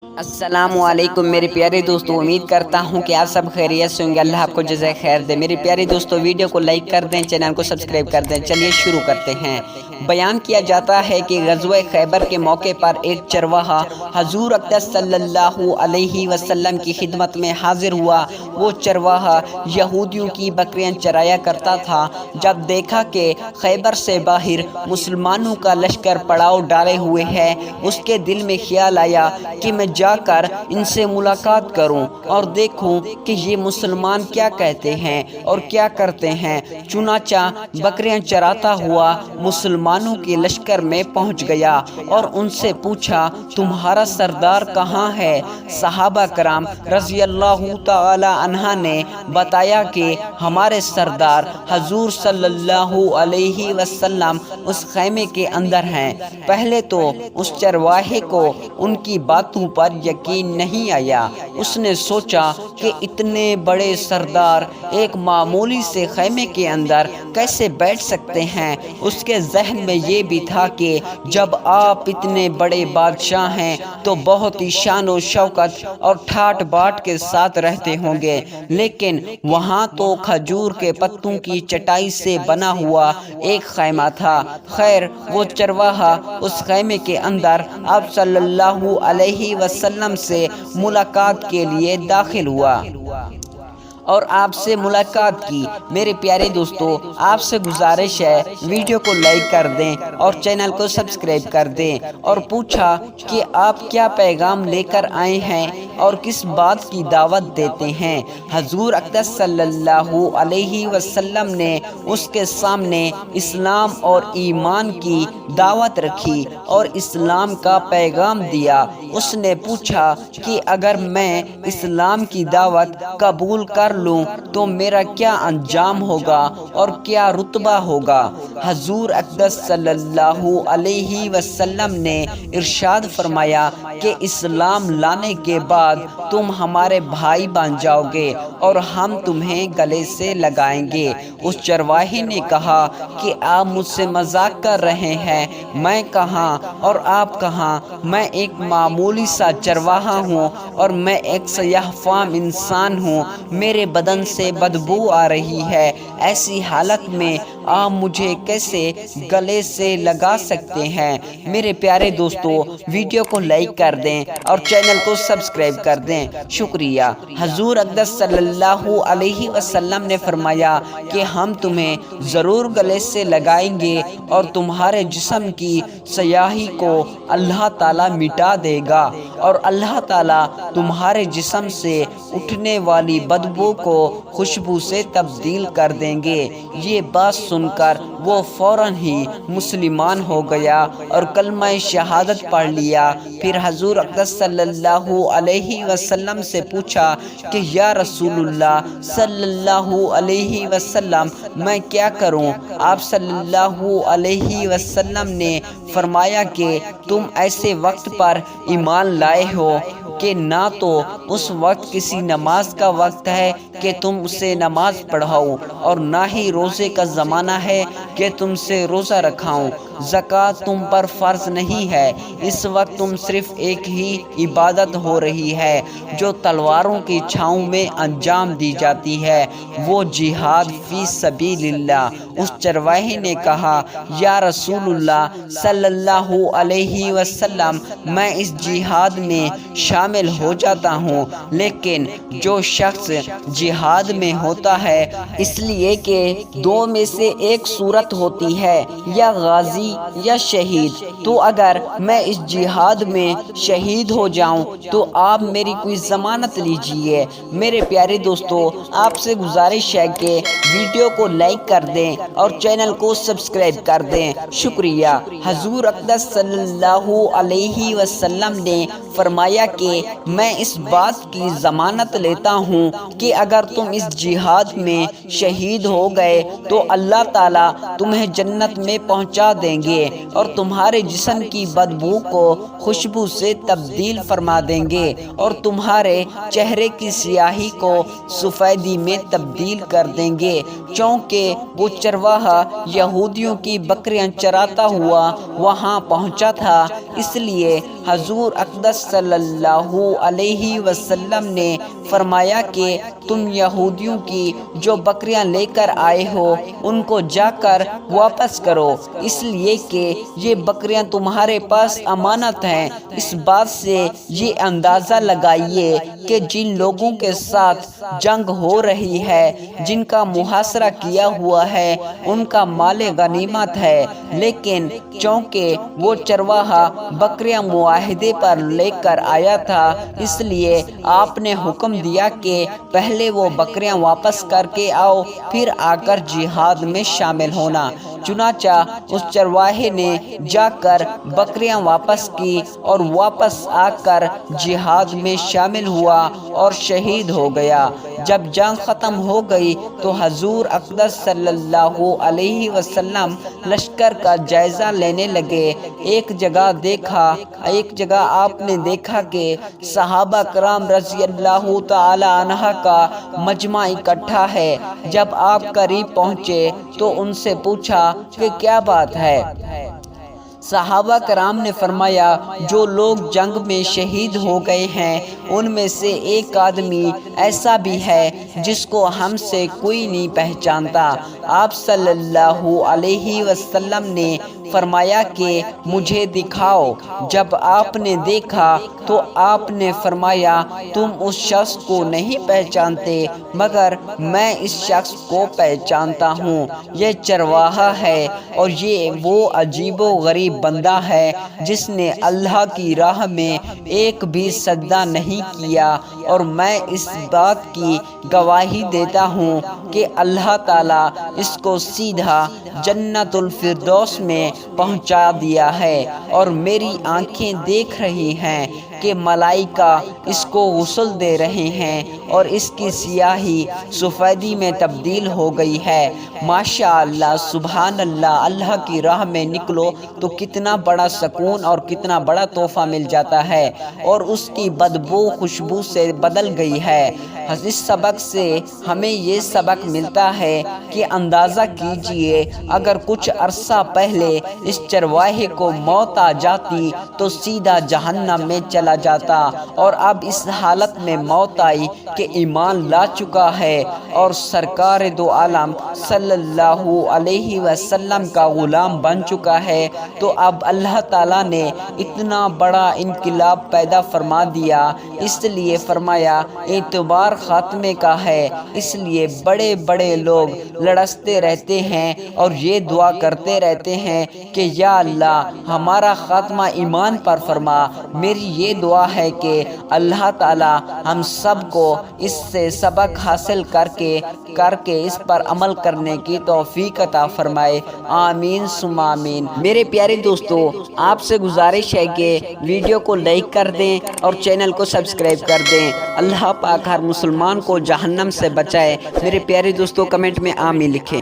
السلام علیکم میرے پیارے دوستو، امید کرتا ہوں کہ آپ سب خیریت سے ہوں گے۔ اللہ آپ کو جزائے خیر دے۔ میرے پیارے دوستو، ویڈیو کو لائک کر دیں، چینل کو سبسکرائب کر دیں۔ چلیے شروع کرتے ہیں۔ بیان کیا جاتا ہے کہ غزوہ خیبر کے موقع پر ایک چرواہا حضور اقدس صلی اللہ علیہ وسلم کی خدمت میں حاضر ہوا۔ وہ چرواہا یہودیوں کی بکریاں چرایا کرتا تھا۔ جب دیکھا کہ خیبر سے باہر مسلمانوں کا لشکر پڑاؤ ڈالے ہوئے ہے، اس کے دل میں خیال آیا کہ میں جا کر ان سے ملاقات کروں اور دیکھوں کہ یہ مسلمان کیا کہتے ہیں اور کیا کرتے ہیں۔ چنانچہ بکریاں چراتا ہوا مسلمانوں کے لشکر میں پہنچ گیا اور ان سے پوچھا، تمہارا سردار کہاں ہے؟ صحابہ کرام رضی اللہ تعالی عنہ نے بتایا کہ ہمارے سردار حضور صلی اللہ علیہ وسلم اس خیمے کے اندر ہیں۔ پہلے تو اس چرواہے کو ان کی باتوں پر یقین نہیں آیا۔ اس نے سوچا کہ اتنے بڑے سردار ایک معمولی سے خیمے کے اندر کیسے بیٹھ سکتے ہیں۔ اس کے ذہن میں یہ بھی تھا کہ جب آپ اتنے بڑے بادشاہ ہیں تو بہت ہی شان و شوکت اور ٹھاٹ باٹ کے ساتھ رہتے ہوں گے، لیکن وہاں تو کھجور کے پتوں کی چٹائی سے بنا ہوا ایک خیمہ تھا۔ خیر، وہ چرواہا اس خیمے کے اندر آپ صلی اللہ علیہ وسلم سے ملاقات کے لیے داخل ہوا اور آپ سے ملاقات کی۔ میرے پیارے دوستو، آپ سے گزارش ہے ویڈیو کو لائک کر دیں اور چینل کو سبسکرائب کر دیں، اور پوچھا کہ آپ کیا پیغام لے کر آئے ہیں اور کس بات کی دعوت دیتے ہیں۔ حضور اقدس صلی اللہ علیہ وسلم نے اس کے سامنے اسلام اور ایمان کی دعوت رکھی اور اسلام کا پیغام دیا۔ اس نے پوچھا کہ اگر میں اسلام کی دعوت قبول کر لوں تو میرا کیا انجام ہوگا اور کیا رتبہ ہوگا۔ حضور اقدس صلی اللہ علیہ وسلم نے ارشاد فرمایا کہ اسلام لانے کے بعد تم ہمارے بھائی بن جاؤ گے اور ہم تمہیں گلے سے لگائیں گے۔ اس چرواہے نے کہا کہ آپ مجھ سے مذاق کر رہے ہیں، میں کہاں اور آپ کہاں؟ میں ایک معمولی سا چرواہا ہوں اور میں ایک سیاہ فام انسان ہوں۔ میرے بدن سے بدبو آ رہی ہے، ایسی حالت میں آپ مجھے کیسے گلے سے لگا سکتے ہیں؟ میرے پیارے دوستو، ویڈیو کو لائک کر دیں اور چینل کو سبسکرائب کر دیں۔ شکریہ۔ حضور اقدس صلی اللہ علیہ وسلم نے فرمایا کہ ہم تمہیں ضرور گلے سے لگائیں گے اور تمہارے جسم کی سیاہی کو اللہ تعالیٰ مٹا دے گا اور اللہ تعالیٰ تمہارے جسم سے اٹھنے والی بدبو کو خوشبو سے تبدیل کر دیں گے۔ یہ بات سن کر وہ فوراً ہی مسلمان ہو گیا اور کلمہ شہادت پڑھ لیا۔ پھر حضور اقدس صلی اللہ علیہ وسلم سے پوچھا کہ یا رسول اللہ صلی اللہ علیہ وسلم، میں کیا کروں؟ آپ صلی اللہ علیہ وسلم نے فرمایا کہ تم ایسے وقت پر ایمان لائے ہو کہ نہ تو اس وقت کسی نماز کا وقت ہے کہ تم اسے نماز پڑھاؤ اور نہ ہی روزے کا زمانہ ہے کہ تم سے روزہ رکھاؤں۔ زکوٰۃ تم پر فرض نہیں ہے۔ اس وقت تم صرف ایک ہی عبادت ہو رہی ہے جو تلواروں کی چھاؤں میں انجام دی جاتی ہے، وہ جہاد فی سبیل اللہ۔ اس چرواہے نے کہا، یا رسول اللہ صلی اللہ علیہ وسلم، میں اس جہاد میں شامل ہو جاتا ہوں، لیکن جو شخص جہاد میں ہوتا ہے اس لیے کہ دو میں سے ایک صورت ہوتی ہے، یا غازی یا شہید، تو اگر میں اس جہاد میں شہید ہو جاؤں تو آپ میری کوئی ضمانت لیجئے۔ میرے پیارے دوستو، آپ سے گزارش ہے کہ ویڈیو کو لائک کر دیں اور چینل کو سبسکرائب کر دیں۔ شکریہ۔ حضور اقدس صلی اللہ علیہ وسلم نے فرمایا کہ میں اس بات کی ضمانت لیتا ہوں کہ اگر تم اس جہاد میں شہید ہو گئے تو اللہ تعالیٰ تمہیں جنت میں پہنچا دیں گے اور تمہارے جسم کی بدبو کو خوشبو سے تبدیل فرما دیں گے اور تمہارے چہرے کی سیاہی کو سفیدی میں تبدیل کر دیں گے۔ چونکہ وہ چرواہا یہودیوں کی بکریاں چراتا ہوا وہاں پہنچا تھا، اس لیے حضور اقدس صلی اللہ علیہ وسلم نے فرمایا کہ تم یہودیوں کی جو بکریاں لے کر آئے ہو ان کو جا کر واپس کرو، اس لیے کہ یہ بکریاں تمہارے پاس امانت ہیں۔ اس بات سے یہ اندازہ لگائیے کہ جن لوگوں کے ساتھ جنگ ہو رہی ہے، جن کا محاصرہ کیا ہوا ہے، ان کا مال غنیمت ہے، لیکن چونکہ وہ چرواہا بکریاں معاہدے پر لے کر آیا تھا، اس لیے آپ نے حکم دیا کہ پہلے وہ بکریاں واپس کر کے آؤ، پھر آ کر جہاد میں شامل ہونا۔ چنانچہ اس چرواہے نے جا کر بکریاں واپس کی اور واپس آ کر جہاد میں شامل ہوا اور شہید ہو گیا۔ جب جنگ ختم ہو گئی تو حضور اقدس صلی اللہ علیہ وسلم لشکر کا جائزہ لینے لگے۔ ایک جگہ آپ نے دیکھا کہ صحابہ کرام رضی اللہ تعالی عنہ کا مجمع اکٹھا ہے۔ جب آپ قریب پہنچے تو ان سے پوچھا کہ کیا بات ہے؟ صحابہ کرام نے فرمایا، جو لوگ جنگ میں شہید ہو گئے ہیں ان میں سے ایک آدمی ایسا بھی ہے جس کو ہم سے کوئی نہیں پہچانتا۔ آپ صلی اللہ علیہ وسلم نے فرمایا کہ مجھے دکھاؤ۔ جب آپ نے دیکھا تو آپ نے فرمایا، تم اس شخص کو نہیں پہچانتے مگر میں اس شخص کو پہچانتا ہوں، یہ چرواہا ہے اور یہ وہ عجیب و غریب بندہ ہے جس نے اللہ کی راہ میں ایک بھی سجدہ نہیں کیا، اور میں اس بات کی گواہی دیتا ہوں کہ اللہ تعالیٰ اس کو سیدھا جنت الفردوس میں پہنچا دیا ہے، اور میری آنکھیں دیکھ رہی ہیں کہ ملائکہ اس کو غسل دے رہے ہیں اور اس کی سیاہی سفیدی میں تبدیل ہو گئی ہے۔ ماشاءاللہ، سبحان اللہ، اللہ کی راہ میں نکلو تو کتنا بڑا سکون اور کتنا بڑا تحفہ مل جاتا ہے، اور اس کی بدبو خوشبو سے بدل گئی ہے۔ اس سبق سے ہمیں یہ سبق ملتا ہے کہ اندازہ کیجئے اگر کچھ عرصہ پہلے اس چرواہے کو موت آ جاتی تو سیدھا جہنم میں چلا جاتا، اور اب اس حالت میں موت آئی کہ ایمان لا چکا ہے اور سرکار دو عالم صلی اللہ علیہ وسلم کا غلام بن چکا ہے، تو اب اللہ تعالیٰ نے اتنا بڑا انقلاب پیدا فرما دیا۔ اس لیے فرمایا اعتبار خاتمے کا ہے، اس لیے بڑے بڑے لوگ لڑستے رہتے ہیں اور یہ دعا کرتے رہتے ہیں کہ یا اللہ ہمارا خاتمہ ایمان پر فرما۔ میری یہ دعا ہے کہ اللہ تعالی ہم سب کو اس سے سبق حاصل کر کے اس پر عمل کرنے کی توفیق عطا فرمائے، آمین ثم آمین۔ میرے پیارے دوستو، آپ سے گزارش ہے کہ ویڈیو کو لائک کر دیں اور چینل کو سبسکرائب کر دیں۔ اللہ پاک ہر مسلمان کو جہنم سے بچائے۔ میرے پیارے دوستو، کمنٹ میں آمین لکھیں۔